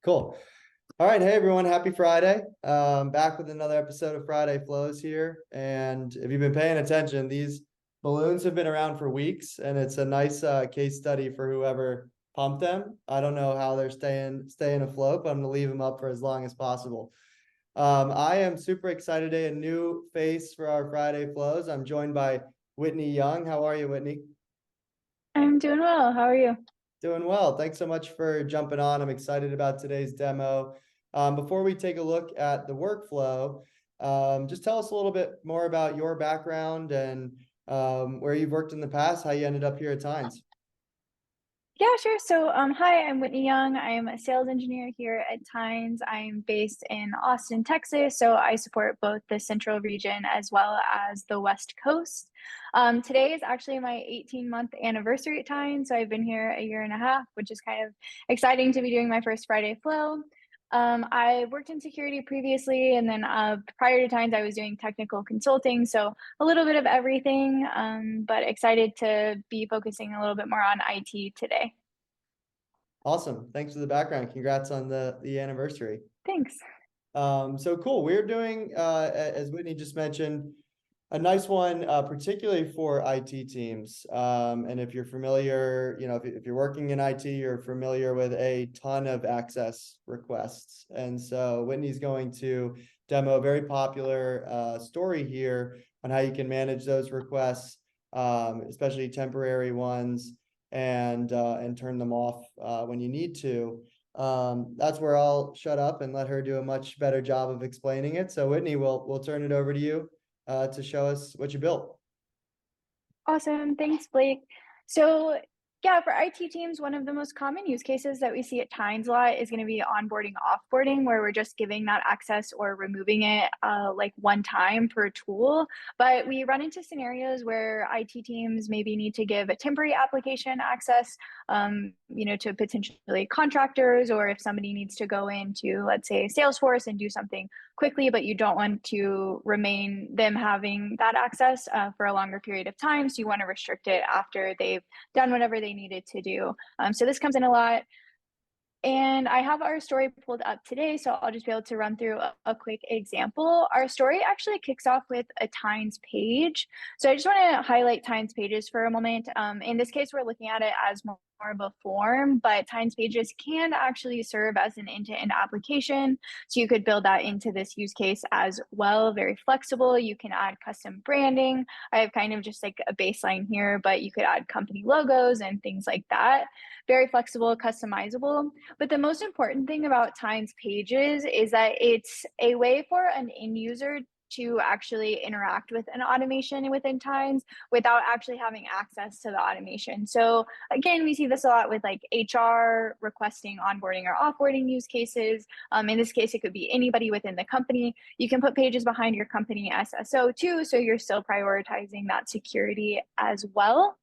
Cool. All right. Hey, everyone. Happy Friday. Back with another episode of Friday Flows here. And if you've been paying attention, these balloons have been around for weeks, and it's a nice case study for whoever pumped them. I don't know how they're staying afloat, but I'm going to leave them up for as long as possible. I am super excited today. A new face for our Friday Flows. I'm joined by Whitney Young. How are you, Whitney? I'm doing well. How are you? Doing well. Thanks so much for jumping on. I'm excited about today's demo. Before we take a look at the workflow, just tell us a little bit more about your background and where you've worked in the past, how you ended up here at Tynes. Yeah, sure. So, hi, I'm Whitney Young. I'm a sales engineer here at Tynes. I'm based in Austin, Texas. So I support both the central region as well as the West Coast. Today is actually my 18-month anniversary at Tynes. So I've been here a year and a half, which is kind of exciting to be doing my first Friday flow. I worked in security previously, and then prior to Tynes, I was doing technical consulting. So a little bit of everything, but excited to be focusing a little bit more on IT today. Awesome. Thanks for the background. Congrats on the anniversary. Thanks. So cool. We're doing, as Whitney just mentioned, a nice one, particularly for IT teams. And if you're familiar, if you're working in IT, you're familiar with a ton of access requests. And so Whitney's going to demo a very popular story here on how you can manage those requests, especially temporary ones, and turn them off when you need to. That's where I'll shut up and let her do a much better job of explaining it. So Whitney, we'll turn it over to you to show us what you built. Awesome. Thanks, Blake. So, yeah, for IT teams, one of the most common use cases that we see at Tynes a lot is going to be onboarding, offboarding, where we're just giving that access or removing it like one time per tool. But we run into scenarios where IT teams maybe need to give a temporary application access, to potentially contractors, or if somebody needs to go into, let's say, Salesforce and do something quickly, but you don't want to remain them having that access for a longer period of time. So you want to restrict it after they've done whatever they needed to do. So this comes in a lot. And I have our story pulled up today, so I'll just be able to run through a quick example. Our story actually kicks off with a Tynes page. So I just want to highlight Tynes pages for a moment. In this case, we're looking at it as more of a form, but Tynes pages can actually serve as an end-to-end application. So you could build that into this use case as well. Very flexible. You can add custom branding. I have kind of just like a baseline here, but you could add company logos and things like that. Very flexible, customizable. But the most important thing about Tynes pages is that it's a way for an end user to actually interact with an automation within Tynes without actually having access to the automation. So again, we see this a lot with like HR requesting onboarding or offboarding use cases. In this case, it could be anybody within the company. You can put pages behind your company SSO too, so you're still prioritizing that security as well.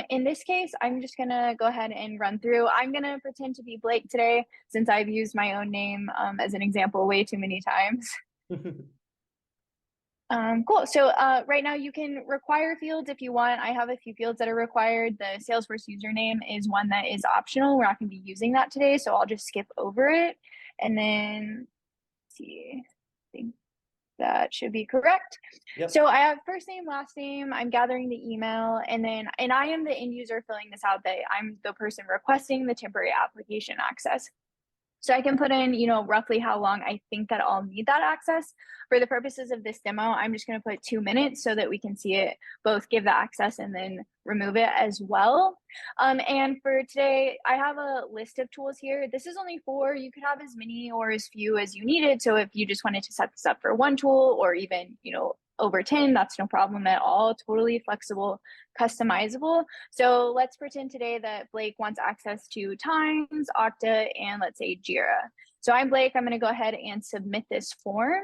In this case, I'm just gonna go ahead and run through. I'm gonna pretend to be Blake today since I've used my own name as an example way too many times. Cool. So right now you can require fields if you want. I have a few fields that are required. The Salesforce username is one that is optional. We're not going to be using that today, so I'll just skip over it. And then, let's see, I think that should be correct. Yep. So I have first name, last name, I'm gathering the email, and I am the end user filling this out, that I'm the person requesting the temporary application access. So I can put in, roughly how long I think that I'll need that access. For the purposes of this demo, I'm just going to put 2 minutes so that we can see it both give the access and then remove it as well. And for today, I have a list of tools here. This is only 4. You could have as many or as few as you needed. So if you just wanted to set this up for one tool or even, over 10, that's no problem at all. Totally flexible, customizable. So let's pretend today that Blake wants access to Tynes, Okta, and let's say Jira. So I'm Blake. I'm going to go ahead and submit this form.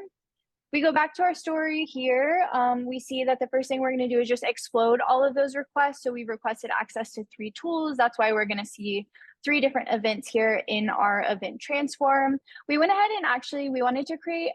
We go back to our story here. We see that the first thing we're going to do is just explode all of those requests. So we've requested access to 3 tools. That's why we're going to see 3 different events here in our event transform. We went ahead and actually we wanted to create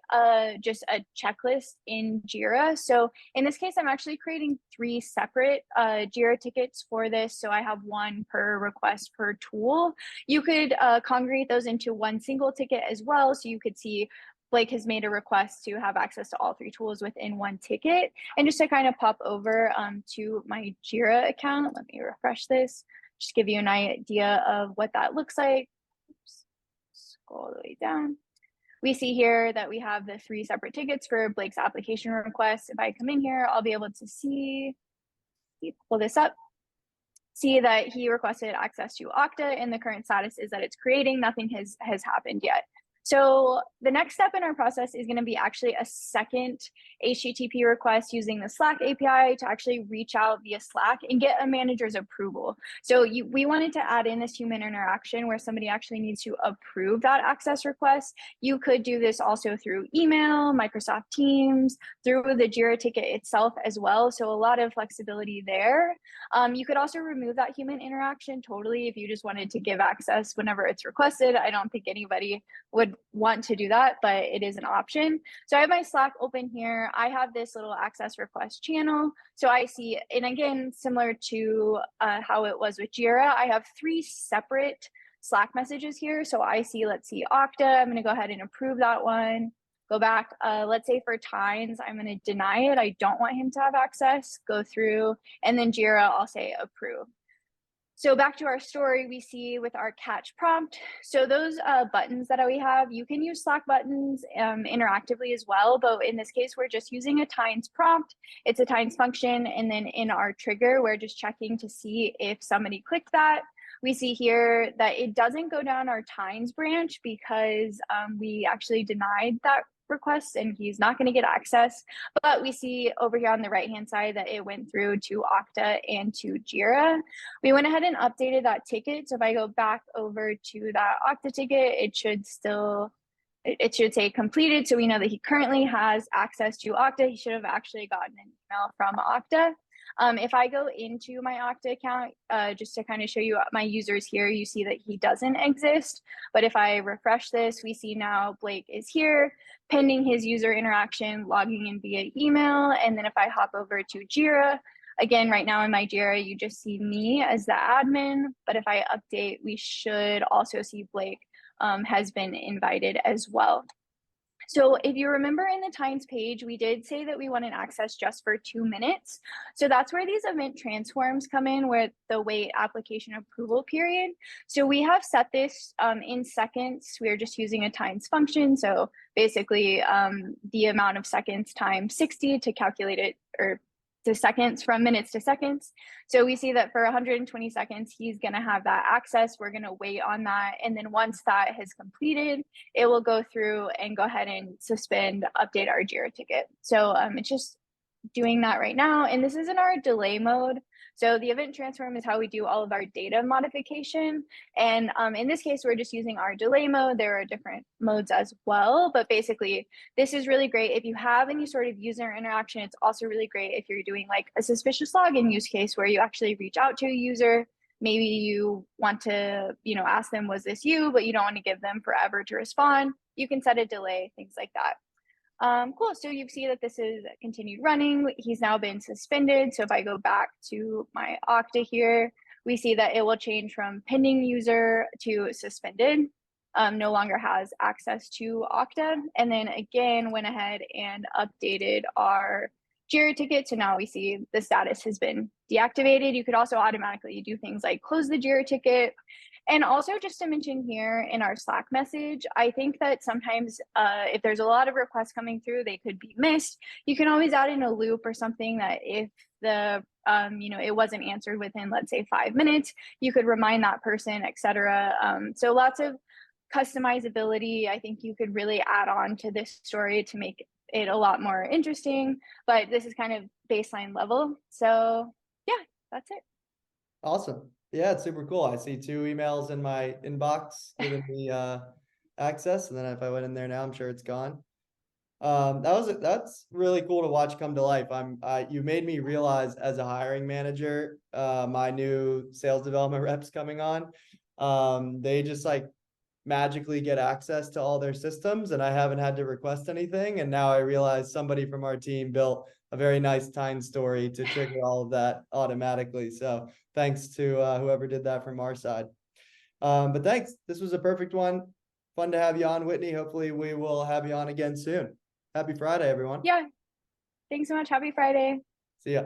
just a checklist in Jira. So in this case, I'm actually creating 3 separate Jira tickets for this. So I have 1 per request per tool. You could congregate those into 1 single ticket as well. So you could see Blake has made a request to have access to all 3 tools within 1 ticket. And just to kind of pop over to my Jira account, let me refresh this, just give you an idea of what that looks like. Oops. Scroll all the way down. We see here that we have the 3 separate tickets for Blake's application request. If I come in here, I'll be able to see, pull this up, see that he requested access to Okta, and the current status is that it's creating. Nothing has happened yet. So the next step in our process is going to be actually a second HTTP request using the Slack API to actually reach out via Slack and get a manager's approval. So we wanted to add in this human interaction where somebody actually needs to approve that access request. You could do this also through email, Microsoft Teams, through the Jira ticket itself as well. So a lot of flexibility there. You could also remove that human interaction totally if you just wanted to give access whenever it's requested. I don't think anybody would want to do that, but it is an option. So I have my Slack open here. I have this little access request channel. So I see, and again, similar to how it was with Jira, I have 3 separate Slack messages here. So I see, let's see, Okta. I'm going to go ahead and approve that one. Go back. Let's say for Tynes, I'm going to deny it. I don't want him to have access. Go through, and then Jira, I'll say approve. So back to our story, we see with our catch prompt. So those buttons that we have, you can use Slack buttons interactively as well, but in this case, we're just using a Tynes prompt. It's a Tynes function, and then in our trigger, we're just checking to see if somebody clicked that. We see here that it doesn't go down our Tynes branch because we actually denied that request and he's not going to get access. But we see over here on the right hand side that it went through to Okta and to Jira. We went ahead and updated that ticket. So if I go back over to that Okta ticket, it should say completed. So we know that he currently has access to Okta. He should have actually gotten an email from Okta. If I go into my Okta account, just to kind of show you my users here, you see that he doesn't exist. But if I refresh this, we see now Blake is here, pending his user interaction, logging in via email. And then if I hop over to Jira, again, right now in my Jira, you just see me as the admin. But if I update, we should also see Blake has been invited as well. So if you remember in the Tynes page, we did say that we wanted access just for 2 minutes. So that's where these event transforms come in, where the wait application approval period. So we have set this in seconds. We're just using a Tynes function. So basically the amount of seconds times 60 to calculate it, or to seconds from minutes to seconds. So we see that for 120 seconds, he's going to have that access. We're going to wait on that. And then once that has completed, it will go through and go ahead and suspend, update our Jira ticket. So it's just doing that right now. And this is in our delay mode. So the event transform is how we do all of our data modification. And in this case, we're just using our delay mode. There are different modes as well, but basically this is really great if you have any sort of user interaction. It's also really great if you're doing like a suspicious login use case where you actually reach out to a user. Maybe you want to, ask them, was this you, but you don't want to give them forever to respond. You can set a delay, things like that. Cool. So you see that this is continued running. He's now been suspended. So if I go back to my Okta here, we see that it will change from pending user to suspended. No longer has access to Okta. And then again, went ahead and updated our Jira ticket. So now we see the status has been deactivated. You could also automatically do things like close the Jira ticket. And also just to mention here in our Slack message, I think that sometimes if there's a lot of requests coming through, they could be missed. You can always add in a loop or something that if the, it wasn't answered within, let's say 5 minutes, you could remind that person, etc. So lots of customizability. I think you could really add on to this story to make it a lot more interesting, but this is kind of baseline level. So yeah, that's it. Awesome. Yeah, it's super cool. I see 2 emails in my inbox giving me access, and then if I went in there now, I'm sure it's gone. That's really cool to watch come to life. You made me realize as a hiring manager, my new sales development reps coming on. They just like magically get access to all their systems, and I haven't had to request anything. And now I realize somebody from our team built a very nice Time story to trigger all of that automatically. So thanks to whoever did that from our side. But thanks. This was a perfect one. Fun to have you on, Whitney. Hopefully we will have you on again soon. Happy Friday, everyone. Yeah, thanks so much. Happy Friday. See ya.